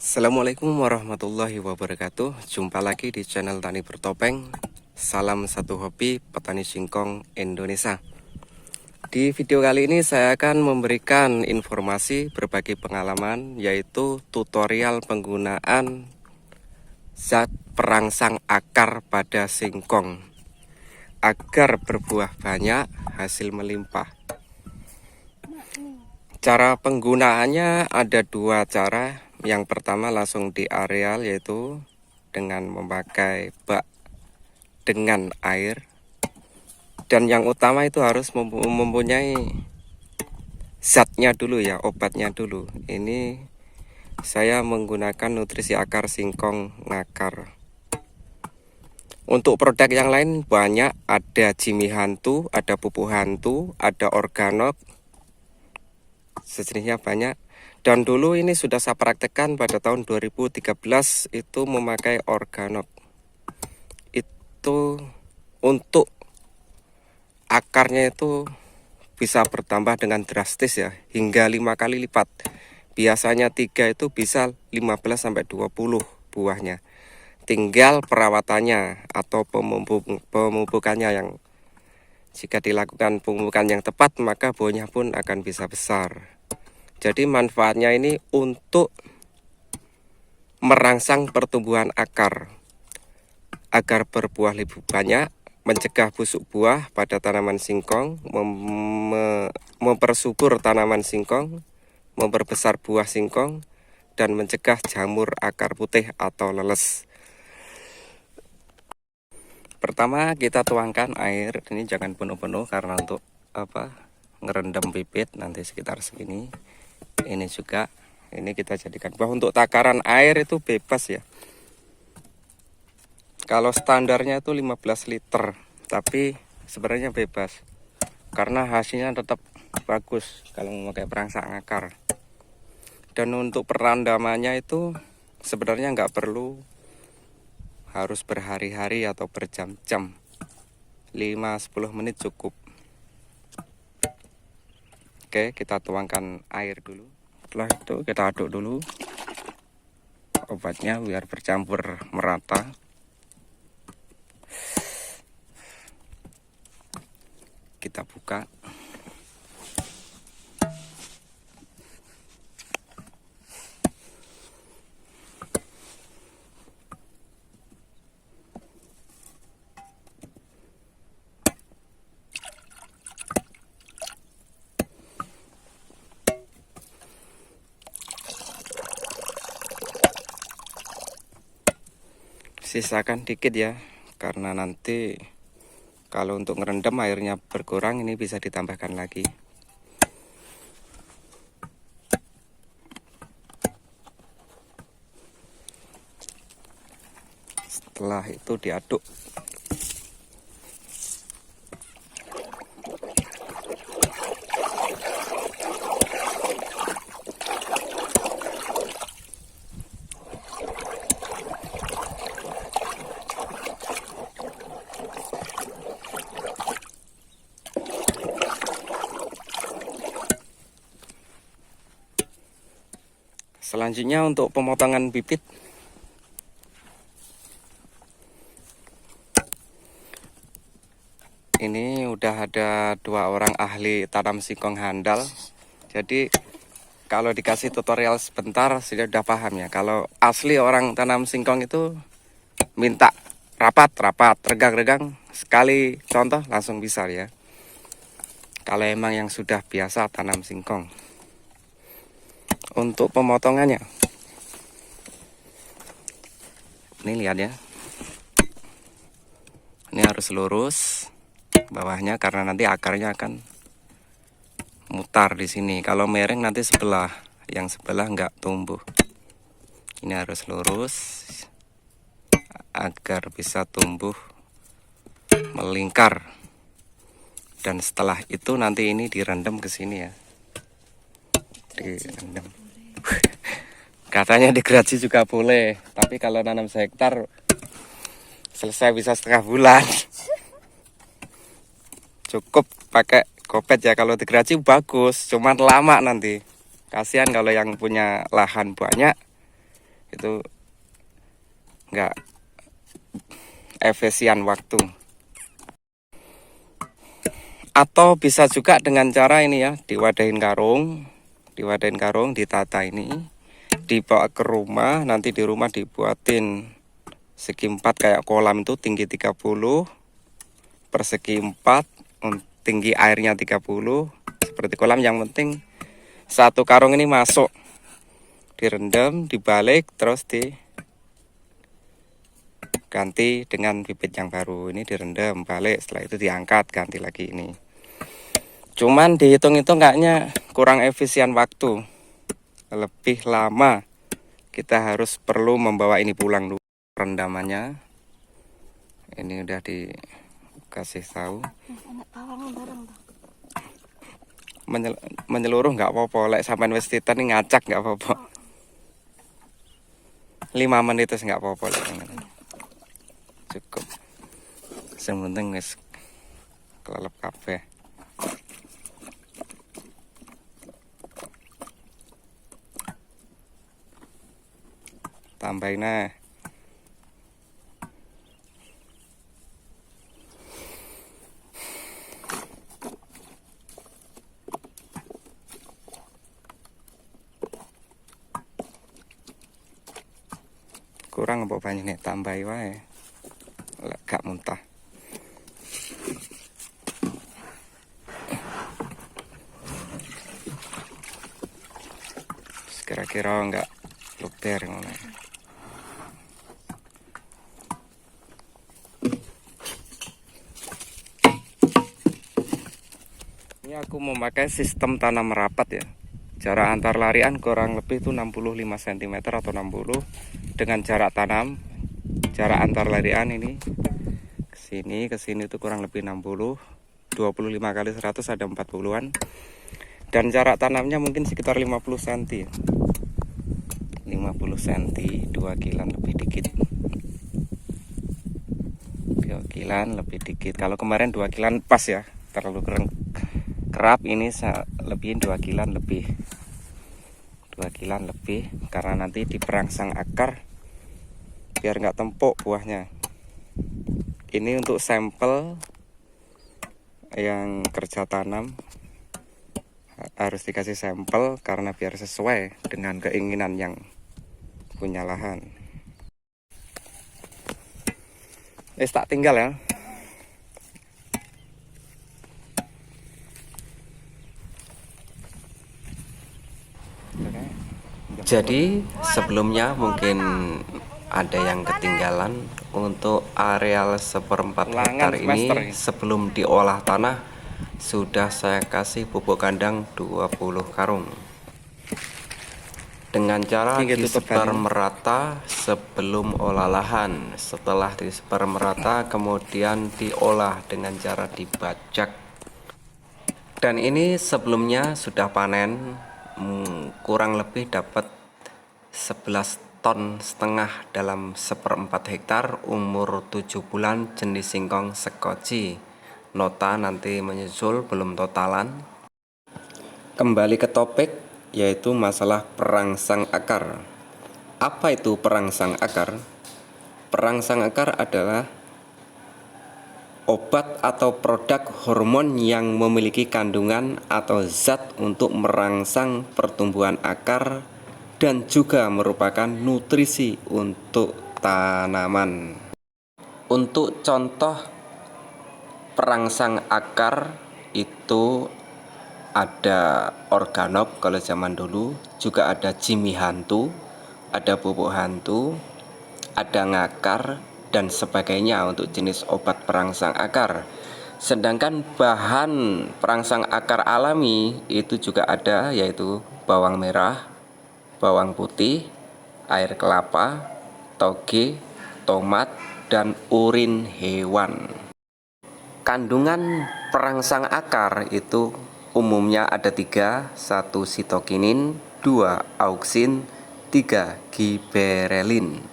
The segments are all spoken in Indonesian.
Assalamualaikum warahmatullahi wabarakatuh. Jumpa lagi di channel Tani Bertopeng. Salam satu hobi petani singkong Indonesia. Di video kali ini saya akan memberikan informasi berbagi pengalaman, yaitu tutorial penggunaan zat perangsang akar pada singkong agar berbuah banyak, hasil melimpah. Cara penggunaannya ada dua cara. Yang pertama langsung di areal, yaitu dengan memakai bak dengan air. Dan yang utama itu harus mempunyai zatnya dulu ya, obatnya dulu. Ini saya menggunakan nutrisi akar singkong ngakar. Untuk produk yang lain banyak, ada Jimmy Hantu, ada pupuk hantu, ada organok, sejenisnya banyak. Dan dulu ini sudah saya praktekkan pada tahun 2013 itu memakai organok. Itu untuk akarnya itu bisa bertambah dengan drastis ya, hingga 5 kali lipat. Biasanya 3 itu bisa 15-20 buahnya. Tinggal perawatannya atau pemupukannya, yang jika dilakukan pemupukan yang tepat maka buahnya pun akan bisa besar. Jadi manfaatnya ini untuk merangsang pertumbuhan akar agar berbuah lebih banyak, mencegah busuk buah pada tanaman singkong, mempersubur tanaman singkong, memperbesar buah singkong, dan mencegah jamur akar putih atau leles. Pertama kita tuangkan air, ini jangan penuh-penuh karena untuk ngerendam bibit nanti sekitar segini. Ini juga, ini kita jadikan buah. Untuk takaran air itu bebas ya. Kalau standarnya itu 15 liter, tapi sebenarnya bebas karena hasilnya tetap bagus kalau memakai perangsang akar. Dan untuk perandamannya itu sebenarnya nggak perlu harus berhari-hari atau berjam-jam, 5-10 menit cukup. Oke, kita tuangkan air dulu. Setelah itu kita aduk dulu obatnya biar bercampur merata. Kita buka. Sisakan dikit ya, karena nanti kalau untuk ngerendam airnya berkurang, ini bisa ditambahkan lagi. Setelah itu diaduk. Selanjutnya untuk pemotongan bibit. Ini udah ada 2 orang ahli tanam singkong handal. Jadi kalau dikasih tutorial sebentar sudah paham ya. Kalau asli orang tanam singkong itu minta rapat, regang-regang, sekali contoh langsung bisa ya. Kalau emang yang sudah biasa tanam singkong. Untuk pemotongannya, ini lihat ya, ini harus lurus bawahnya karena nanti akarnya akan mutar di sini. Kalau miring nanti sebelah, yang sebelah nggak tumbuh. Ini harus lurus agar bisa tumbuh melingkar. Dan setelah itu nanti ini direndam ke sini ya, direndam. Katanya digeraji juga boleh, tapi kalau nanam sehektar selesai bisa setengah bulan. Cukup pakai gopet ya, kalau digeraji bagus, cuman lama nanti. Kasihan kalau yang punya lahan banyak itu nggak efisien waktu. Atau bisa juga dengan cara ini ya, diwadahin karung, ditata ini, dibawa ke rumah, nanti di rumah dibuatin segi 4 kayak kolam itu tinggi 30 persegi 4, tinggi airnya 30 seperti kolam. Yang penting satu karung ini masuk, direndam, dibalik, terus diganti dengan bibit yang baru. Ini direndam, balik, setelah itu diangkat, ganti lagi ini. Cuman dihitung-hitung kayaknya kurang efisien waktu, lebih lama. Kita harus perlu membawa ini pulang dulu. Rendamannya ini udah dikasih tahu. Menyeluruh nggak apa-apa, lek sampean wis titan ngacak nggak apa-apa. 5 menit itu nggak apa-apa, cukup. Yang penting wis kelelep kabeh. Tambahin nah. Kurang apa banyak nih, tambahi wae. Lek gak muntah. Kira-kira enggak luber ngono. Ini aku memakai sistem tanam merapat ya. Jarak antar larian kurang lebih itu 65 cm atau 60 dengan jarak tanam. Jarak antar larian ini ke sini itu kurang lebih 60. 25 kali 100 ada 40-an. Dan jarak tanamnya mungkin sekitar 50 cm. 50 cm, 2 kilan lebih dikit. 2 kilan lebih dikit. Kalau kemarin 2 kilan pas ya, terlalu kerap. Ini lebihin 2 kilan lebih. 2 kilan lebih karena nanti diperangsang akar biar nggak tempuk buahnya. Ini untuk sampel yang kerja tanam harus dikasih sampel karena biar sesuai dengan keinginan yang punya lahan. Tak tinggal ya. Jadi sebelumnya mungkin ada yang ketinggalan untuk areal 1/4 hektar ini. Sebelum diolah tanah sudah saya kasih pupuk kandang 20 karung dengan cara disebar merata sebelum olah lahan. Setelah disebar merata kemudian diolah dengan cara dibajak. Dan ini sebelumnya sudah panen, kurang lebih dapat 11,5 ton dalam 1/4 hektar, umur 7 bulan, jenis singkong sekoci. Nota nanti menyusul, belum totalan. Kembali ke topik, yaitu masalah perangsang akar. Apa itu perangsang akar? Perangsang akar adalah obat atau produk hormon yang memiliki kandungan atau zat untuk merangsang pertumbuhan akar dan juga merupakan nutrisi untuk tanaman. Untuk contoh perangsang akar itu ada organop kalau zaman dulu, juga ada Jimmy hantu, ada pupuk hantu, ada ngakar dan sebagainya untuk jenis obat perangsang akar. Sedangkan bahan perangsang akar alami itu juga ada, yaitu bawang merah, bawang putih, air kelapa, toge, tomat, dan urin hewan. Kandungan perangsang akar itu umumnya ada 3, 1 sitokinin, 2 auksin, 3 giberelin.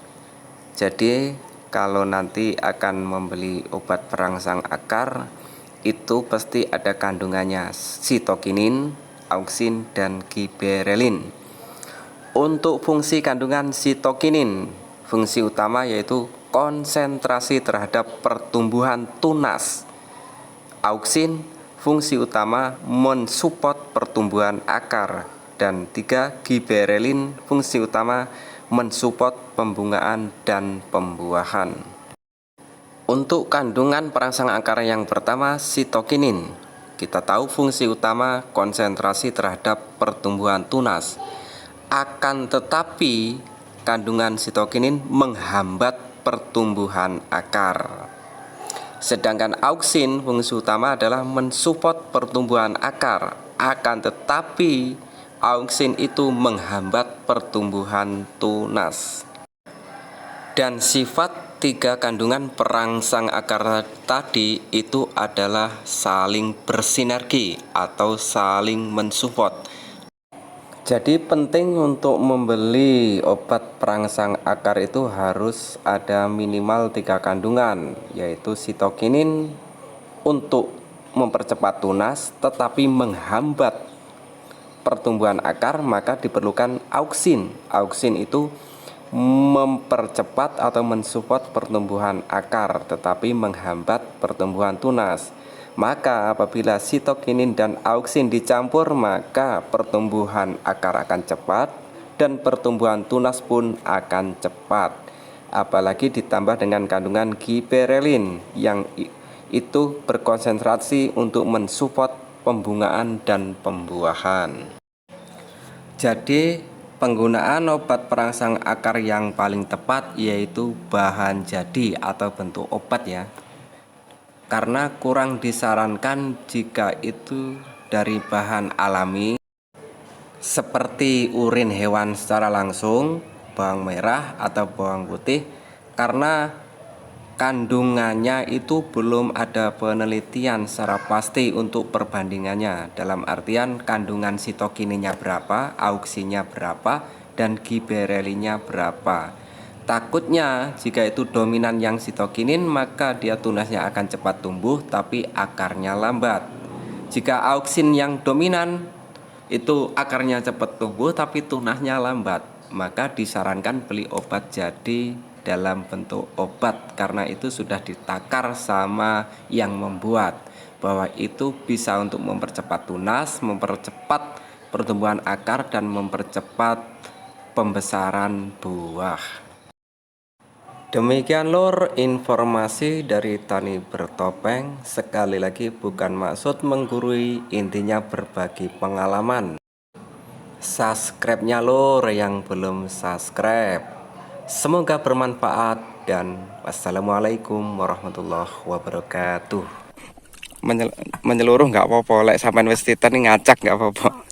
Jadi kalau nanti akan membeli obat perangsang akar itu pasti ada kandungannya sitokinin, auksin, dan giberelin. Untuk fungsi kandungan sitokinin, fungsi utama yaitu konsentrasi terhadap pertumbuhan tunas. Auksin, fungsi utama mensupport pertumbuhan akar. Dan 3, giberelin, fungsi utama mensupport pembungaan dan pembuahan. Untuk kandungan perangsang akar yang pertama, sitokinin, kita tahu fungsi utama konsentrasi terhadap pertumbuhan tunas. Akan tetapi kandungan sitokinin menghambat pertumbuhan akar. Sedangkan auksin fungsi utama adalah mensupport pertumbuhan akar. Akan tetapi auksin itu menghambat pertumbuhan tunas. Dan sifat 3 kandungan perangsang akar tadi itu adalah saling bersinergi atau saling mensupport. Jadi penting untuk membeli obat perangsang akar itu harus ada minimal 3 kandungan, yaitu sitokinin untuk mempercepat tunas tetapi menghambat pertumbuhan akar, maka diperlukan auksin. Auksin itu mempercepat atau mensupport pertumbuhan akar tetapi menghambat pertumbuhan tunas. Maka apabila sitokinin dan auksin dicampur, maka pertumbuhan akar akan cepat dan pertumbuhan tunas pun akan cepat. Apalagi ditambah dengan kandungan giberelin yang itu berkonsentrasi untuk mensupport pembungaan dan pembuahan. Jadi penggunaan obat perangsang akar yang paling tepat yaitu bahan jadi atau bentuk obat ya. Karena kurang disarankan jika itu dari bahan alami seperti urin hewan secara langsung, bawang merah atau bawang putih, karena kandungannya itu belum ada penelitian secara pasti untuk perbandingannya, dalam artian kandungan sitokininnya berapa, auksinya berapa, dan giberelinnya berapa. Takutnya jika itu dominan yang sitokinin, maka dia tunasnya akan cepat tumbuh tapi akarnya lambat. Jika auksin yang dominan, itu akarnya cepat tumbuh tapi tunasnya lambat, maka disarankan beli obat jadi dalam bentuk obat, karena itu sudah ditakar sama yang membuat bahwa itu bisa untuk mempercepat tunas, mempercepat pertumbuhan akar, dan mempercepat pembesaran buah. Demikian lur informasi dari Tani Bertopeng. Sekali lagi bukan maksud menggurui, intinya berbagi pengalaman. Subscribe-nya lur yang belum subscribe. Semoga bermanfaat dan wassalamualaikum warahmatullahi wabarakatuh. Menyeluruh nggak apa-apa, lek sampean wis titen ngacak nggak apa-apa.